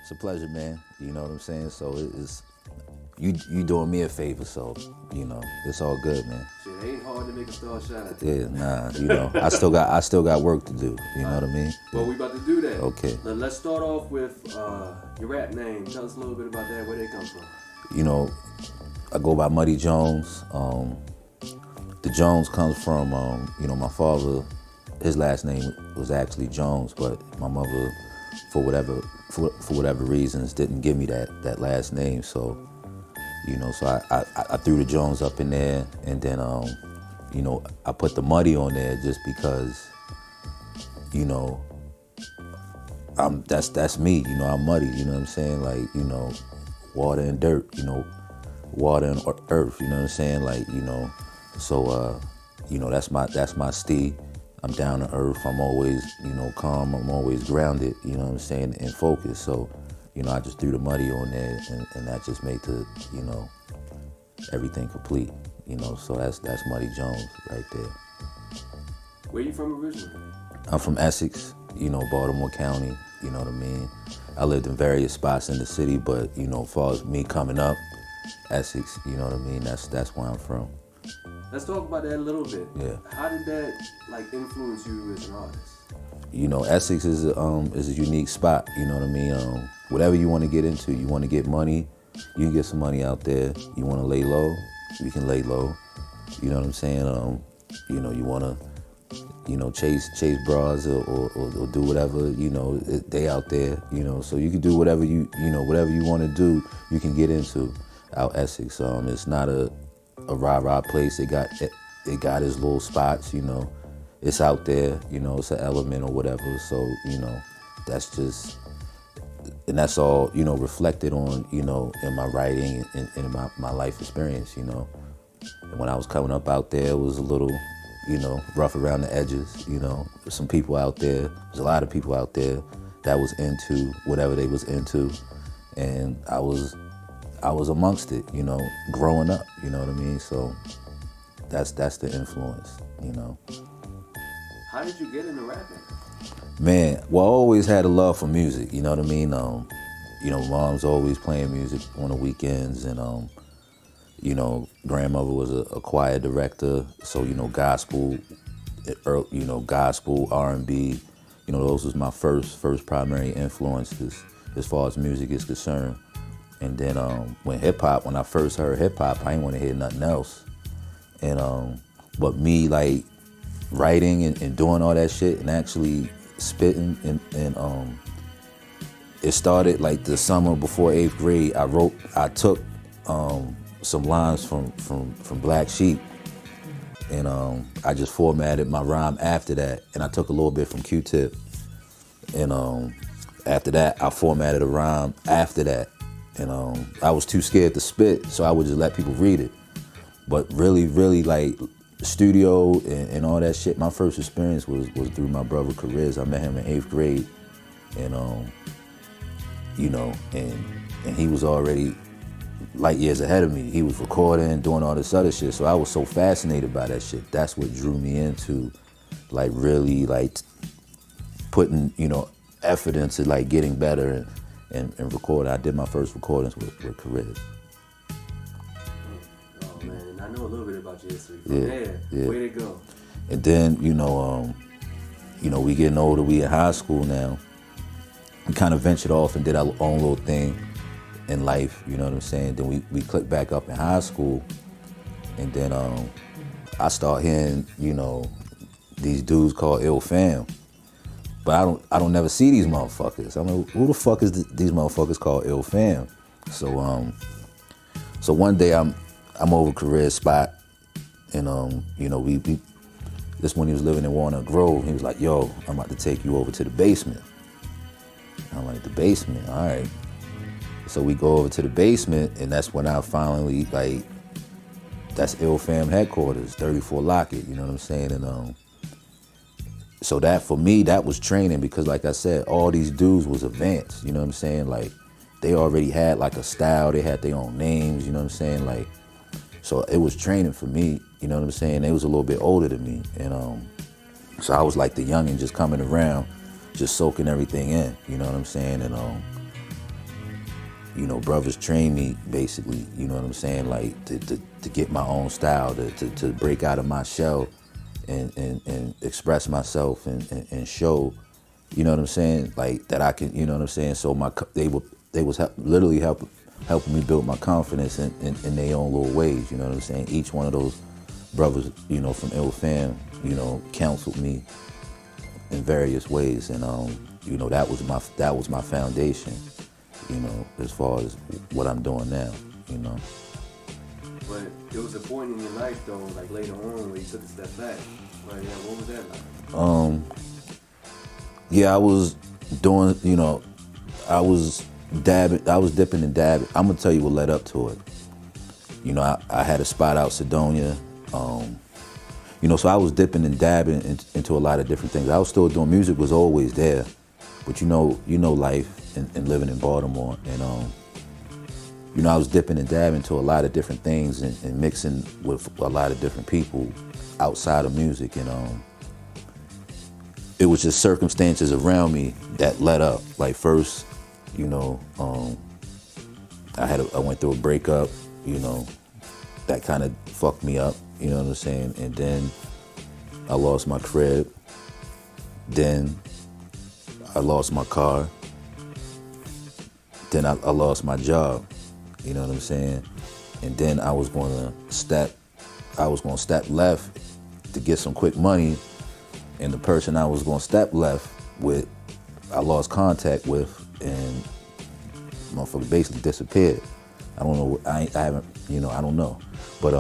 It's a pleasure, man. You know what I'm saying? So it's you doing me a favor, so it's all good, man. Shit, it ain't hard to make a star shine. Yeah, nah, I still got work to do. You know what I mean? Well, we about to do that. Okay. Let's start off with your rap name. Tell us a little bit about that. Where they come from? I go by Muddy Jones. The Jones comes from my father. His last name was actually Jones, but my mother, for whatever reasons, didn't give me that last name. So, so I threw the Jones up in there, and then I put the Muddy on there just because, that's me. I'm muddy. You know what I'm saying? Like, water and dirt. Water and earth. You know what I'm saying? Like, so that's my steed. I'm down to earth. I'm always, calm. I'm always grounded, you know what I'm saying, and focused. So, I just threw the Muddy on there, and that just made everything complete, So that's Muddy Jones right there. Where you from originally? I'm from Essex, Baltimore County, you know what I mean? I lived in various spots in the city, but, as far as me coming up, Essex, you know what I mean? That's where I'm from. Let's talk about that a little bit. Yeah. How did that influence you as an artist? Essex is a unique spot. You know what I mean? Whatever you want to get into, you want to get money, you can get some money out there. You want to lay low, you can lay low. You know what I'm saying? You want to, chase bras or do whatever. They out there. So you can do whatever whatever you want to do, you can get into out Essex. It's not a rah-rah place. It got its little spots, It's out there, it's an element or whatever. So, that's just, and that's all, reflected on, in my writing and in my life experience, And when I was coming up out there, it was a little, rough around the edges, There's some people out there, there's a lot of people out there that was into whatever they was into. And I was amongst it, growing up, you know what I mean? So that's the influence, How did you get into rapping? Man, well, I always had a love for music, you know what I mean? Mom's always playing music on the weekends, and, grandmother was a choir director, so, gospel, gospel, R&B, those was my first primary influences as far as music is concerned. And then when I first heard hip hop, I didn't want to hear nothing else. And but me writing and doing all that shit and actually spitting and it started the summer before 8th grade. I took some lines from Black Sheep, and I just formatted my rhyme after that, and I took a little bit from Q-Tip, and after that I formatted a rhyme after that. And I was too scared to spit, so I would just let people read it. But really, studio and all that shit, my first experience was through my brother Chariz. I met him in 8th grade, and and he was already light years ahead of me. He was recording, doing all this other shit, so I was so fascinated by that shit. That's what drew me into really putting effort into getting better and recording. I did my first recordings with Chariz. Oh man, and I know a little bit about your history. From there, where'd it go? And then, we getting older, we in high school now. We kind of ventured off and did our own little thing in life, you know what I'm saying? Then we clicked back up in high school, and then I start hearing, these dudes called Ill Fam. But I don't never see these motherfuckers. I mean, who the fuck is these motherfuckers called Ill Fam? So so one day I'm over Career Spot, and we this when he was living in Walnut Grove. He was like, "Yo, I'm about to take you over to the basement." I'm like, "The basement, all right." So we go over to the basement, and that's when I finally that's Ill Fam headquarters, 34 Lockett. You know what I'm saying? And so that, for me, that was training, because like I said, all these dudes was advanced, you know what I'm saying? They already had a style, they had their own names, you know what I'm saying? So it was training for me, you know what I'm saying? They was a little bit older than me, and so I was the youngin' just coming around, just soaking everything in, you know what I'm saying? And brothers trained me basically, you know what I'm saying, like to get my own style, to break out of my shell and express myself and show, you know what I'm saying, like that I can, you know what I'm saying. So they was literally helping me build my confidence in their own little ways, you know what I'm saying. Each one of those brothers, from Ill Fam, counseled me in various ways, and that was my foundation, as far as what I'm doing now, But there was a point in your life though, like later on, where you took a step back. Right? Yeah, what was that like? Yeah, I was doing, I was dipping and dabbing. I'm gonna tell you what led up to it. I had a spot out Sedonia. So I was dipping and dabbing into a lot of different things. I was still doing music, was always there, but life and living in Baltimore, and I was dipping and dabbing into a lot of different things and mixing with a lot of different people outside of music, and it was just circumstances around me that led up. Like first, I went through a breakup, that kind of fucked me up, you know what I'm saying? And then I lost my crib. Then I lost my car. Then I lost my job, you know what I'm saying? And then I was gonna step left to get some quick money, and the person I was gonna step left with, I lost contact with, and motherfucker basically disappeared. I don't know, I haven't, I don't know. But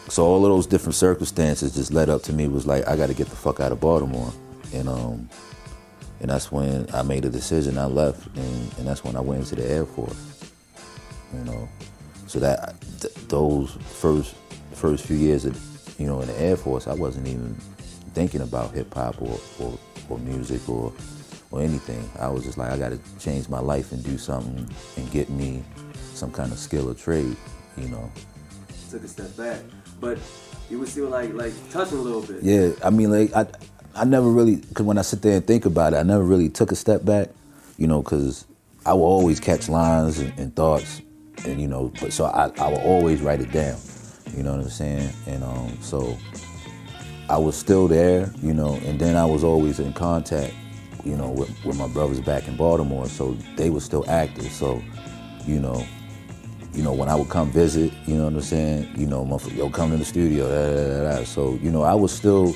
so all of those different circumstances just led up to me, was like, I gotta get the fuck out of Baltimore. And that's when I made a decision, I left, and that's when I went into the Air Force. So that those first few years of, in the Air Force, I wasn't even thinking about hip hop or music or anything. I was just like, I gotta change my life and do something and get me some kind of skill or trade, Took a step back, but you were still like touching a little bit. Yeah, I mean, like I never really, because when I sit there and think about it, I never really took a step back, because I will always catch lines and thoughts, and but so I will always write it down, you know what I'm saying? And so I was still there, and then I was always in contact, with my brothers back in Baltimore, so they were still active. So, when I would come visit, you know what I'm saying, motherfucker, yo, come to the studio, da, da, da, da. So, I was still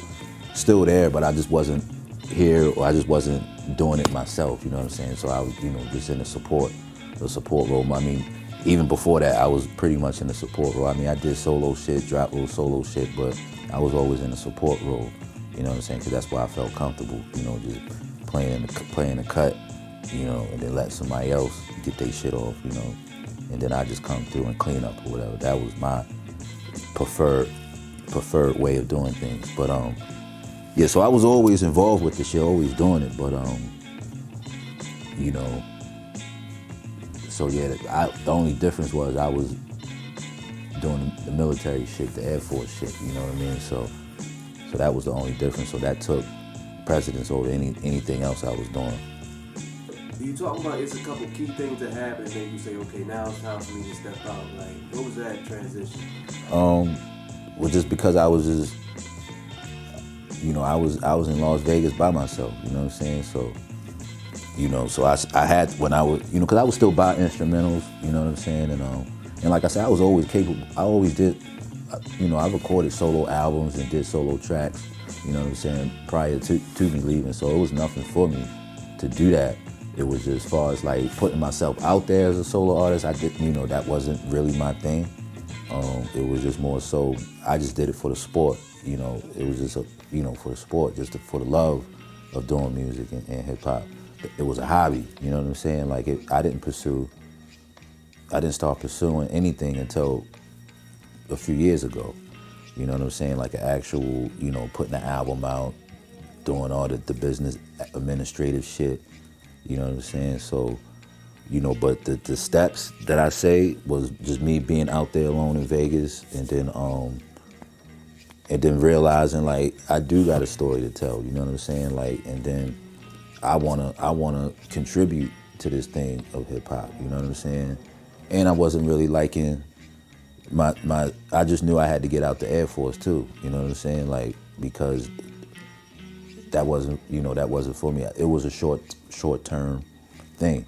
there, but I just wasn't here, or I just wasn't doing it myself, you know what I'm saying? So I was, just in the support role. I mean, even before that, I was pretty much in the support role. I mean, I did solo shit, dropped little solo shit, but I was always in the support role, you know what I'm saying? Because that's why I felt comfortable, just playing the cut, and then let somebody else get their shit off, and then I just come through and clean up or whatever. That was my preferred way of doing things. But yeah, so I was always involved with the shit, always doing it, but so yeah, the only difference was I was doing the military shit, the Air Force shit, you know what I mean? So that was the only difference. So that took precedence over anything else I was doing. You talk about it's a couple key things that happen and then you say, okay, now it's time for me to step out. Like, what was that transition? Well, just because I was just, I was in Las Vegas by myself, you know what I'm saying? So, so I had, when I was, because I was still buy instrumentals, you know what I'm saying? And like I said, I was always capable. I always did, I recorded solo albums and did solo tracks, you know what I'm saying, prior to me leaving. So it was nothing for me to do that. It was just as far as like putting myself out there as a solo artist, I did, that wasn't really my thing. It was just more so, I just did it for the sport, it was just, for the sport, just for the love of doing music and hip hop. It was a hobby, you know what I'm saying? Like I didn't start pursuing anything until a few years ago, you know what I'm saying? Like an actual, putting an album out, doing all the business administrative shit, you know what I'm saying? So, but the steps that I say was just me being out there alone in Vegas, and then realizing like I do got a story to tell, you know what I'm saying? Like, and then I wanna contribute to this thing of hip hop. You know what I'm saying? And I wasn't really liking I just knew I had to get out the Air Force too. You know what I'm saying? Like, because that wasn't for me. It was a short term thing.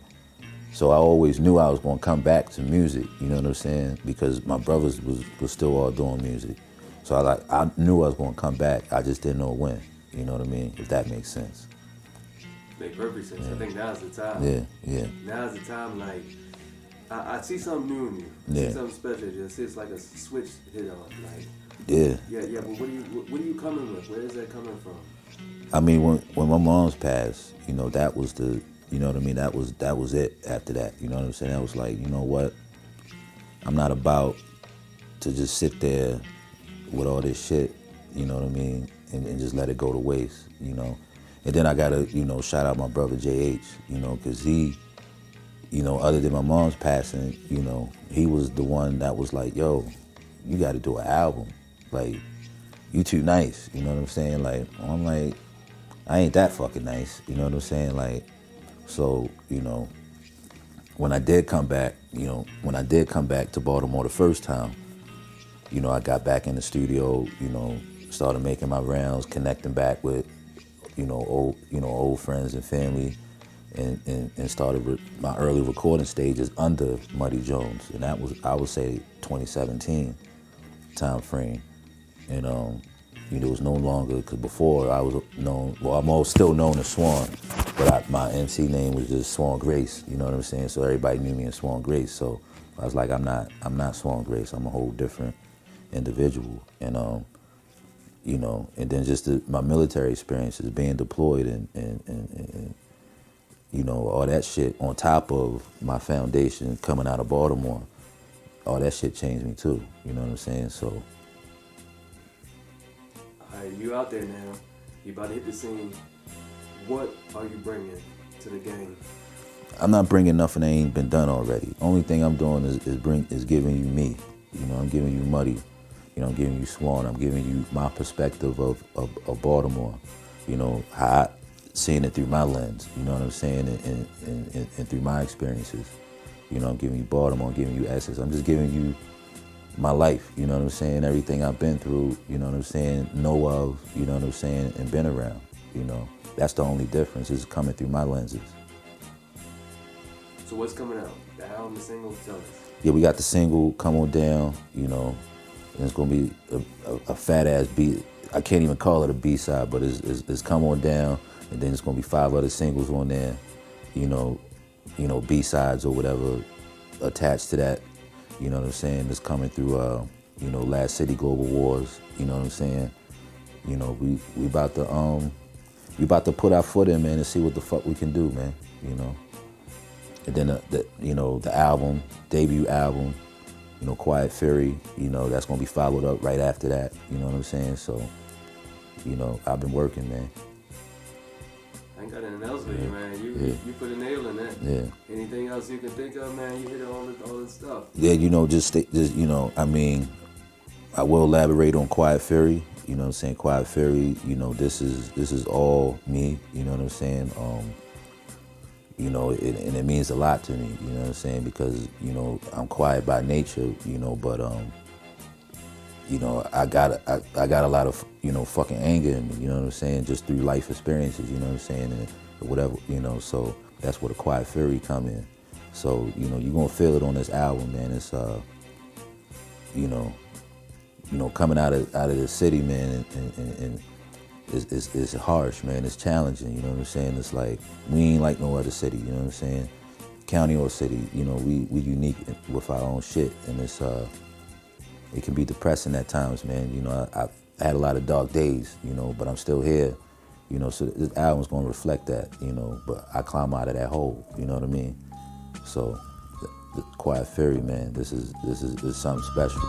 So I always knew I was gonna come back to music. You know what I'm saying? Because my brothers was still all doing music. So I knew I was gonna come back. I just didn't know when. You know what I mean? If that makes sense. Make perfect sense. Yeah. I think now's the time. Yeah. Now's the time. Like, I see something new in you. I see something special. It's like a switch hit on. Like, yeah. But what are you coming with? Where is that coming from? I mean, when my mom's passed, you know, that was the, you know what I mean? That was it after that. You know what I'm saying? I was like, you know what? I'm not about to just sit there with all this shit, you know what I mean? And just let it go to waste, you know? And then I gotta, you know, shout out my brother JH, you know, cause he, you know, other than my mom's passing, you know, he was the one that was like, yo, you gotta do an album. Like, you too nice, you know what I'm saying? Like, I'm like, I ain't that fucking nice, you know what I'm saying? Like, so, you know, when I did come back to Baltimore the first time, you know, I got back in the studio, you know, started making my rounds, connecting back with, old friends and family, and started my early recording stages under Muddy Jones, and that was, I would say, 2017 time frame. And it was no longer, because before I was known, well, I'm still known as Swan, but my MC name was just Swan Grace, you know what I'm saying? So everybody knew me as Swan Grace. So I was like, I'm not Swan Grace. I'm a whole different individual. And you know, and then just my military experiences, being deployed and you know, all that shit on top of my foundation coming out of Baltimore, all that shit changed me too, you know what I'm saying? So. All right, you out there now, you about to hit the scene. What are you bringing to the game? I'm not bringing nothing that ain't been done already. Only thing I'm doing is giving you me. You know, I'm giving you Muddy. You know, I'm giving you Swan. I'm giving you my perspective of Baltimore. You know, how I seeing it through my lens. You know what I'm saying? And through my experiences. You know, I'm giving you Baltimore. I'm giving you Essex. I'm just giving you my life. You know what I'm saying? Everything I've been through. You know what I'm saying? Know of. You know what I'm saying? And been around. You know, that's the only difference. Is coming through my lenses. So what's coming out? The album, the single, tell us. Yeah, we got the single, Come On Down, you know, and it's gonna be a fat ass beat. I can't even call it a B-side, but it's Come On Down, and then it's gonna be 5 other singles on there, you know, B-sides or whatever attached to that, you know what I'm saying? It's coming through, you know, Last City Global Wars, you know what I'm saying? You know, we about to put our foot in, man, and see what the fuck we can do, man, you know. And then the album, debut album, you know, Quiet Fury, you know, that's gonna be followed up right after that. You know what I'm saying? So, you know, I've been working, man. I ain't got anything else for you, man. You put a nail in that. Yeah. Anything else you can think of, man? You hit all the stuff. Yeah, you know, just you know, I mean, I will elaborate on Quiet Fury. You know what I'm saying? Quiet Fury, you know, this is all me. You know what I'm saying? You know, and it means a lot to me, you know what I'm saying? Because, you know, I'm quiet by nature, you know, but, you know, I got a lot of, you know, fucking anger in me, you know what I'm saying? Just through life experiences, you know what I'm saying? And whatever, you know, so that's where the Quiet Fury come in. So, you know, you're gonna feel it on this album, man. It's, you know, coming out of the city, man, and it's harsh, man. It's challenging, you know what I'm saying? It's like, we ain't like no other city, you know what I'm saying? County or city, you know, we unique with our own shit, and it's it can be depressing at times, man. You know, I had a lot of dark days, you know, but I'm still here, you know, so this album's gonna reflect that, you know, but I climb out of that hole, you know what I mean? So, the Quiet Fury, man, this is something special.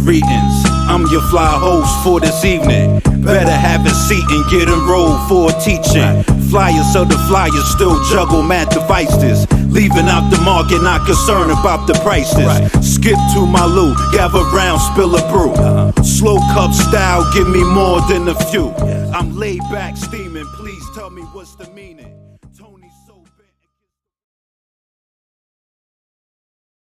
Greetings, I'm your fly host for this evening. Better have a seat and get enrolled for teaching. Flyers of the flyers still juggle mad devices. Leaving out the market, not concerned about the prices. Skip to my loot, gather round, spill a brew. Slow cup style, give me more than a few. I'm laid back steaming, please tell me what's the meaning.